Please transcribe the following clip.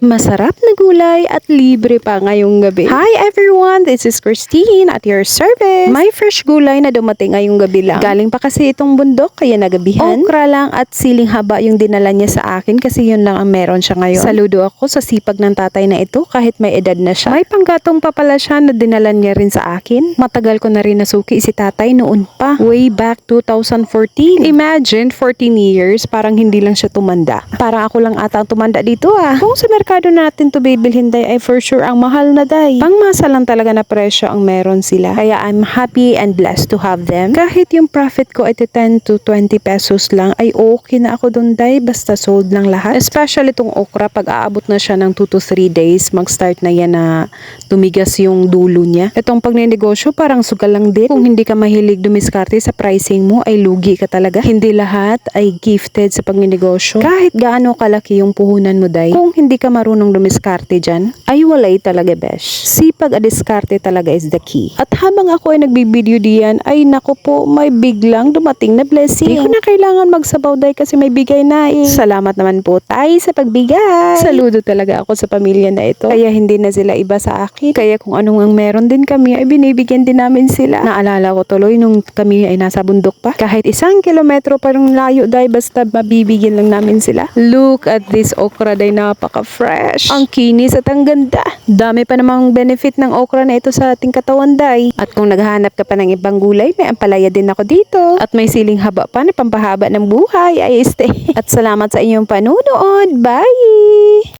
Masarap na gulay at libre pa ngayong gabi. Hi everyone, this is Christine at your service. May fresh gulay na dumating ngayong gabi lang. Galing pa kasi itong bundok kaya nagabihan. Okra lang at siling haba yung dinala niya sa akin kasi yun lang ang meron siya ngayon. Saludo ako sa sipag ng tatay na ito kahit may edad na siya. May panggatong pa pala siya na dinala niya rin sa akin. Matagal ko na rin nasuki si tatay noon pa. Way back 2014. Imagine 14 years parang hindi lang siya tumanda. Parang ako lang ata ang tumanda dito ah. Kung sa merkado natin to bibilhin day ay for sure ang mahal na day. Pangmasa lang talaga na presyo ang meron sila. Kaya I'm happy and blessed to have them. Kahit yung profit ko ay 10 to 20 pesos lang ay okay na ako dun day basta sold lang lahat. Especially itong okra pag aabot na siya ng 2 to 3 days mag-start na yan na tumigas yung dulo niya. Itong pagnenegosyo parang sugal lang din. Kung hindi ka mahilig dumiskarte sa pricing mo ay lugi ka talaga. Hindi lahat ay gifted sa pagnenegosyo. Kahit gaano kalaki yung puhunan mo day. Kung hindi ka marunong dumiskarte dyan, ay walay talaga besh. Sipag at diskarte talaga is the key. At habang ako ay nagbibideo diyan, ay naku po, may biglang dumating na blessing. Hindi ko na kailangan magsabaw day kasi may bigay na eh. Salamat naman po tayo sa pagbigay. Saludo talaga ako sa pamilya na ito. Kaya hindi na sila iba sa akin. Kaya kung anong ang meron din kami, ay binibigyan din namin sila. Naalala ko tuloy nung kami ay nasa bundok pa. Kahit 1 kilometro parang layo day, basta mabibigyan lang namin sila. Look at this okra day, napaka-fresh. Ang kinis at ang ganda. Dami pa namang benefit ng okra na ito sa ating katawan day. At kung naghahanap ka pa ng ibang gulay, may ampalaya din ako dito. At may siling haba pa na pampahaba ng buhay ay stay. At salamat sa inyong panunood. Bye!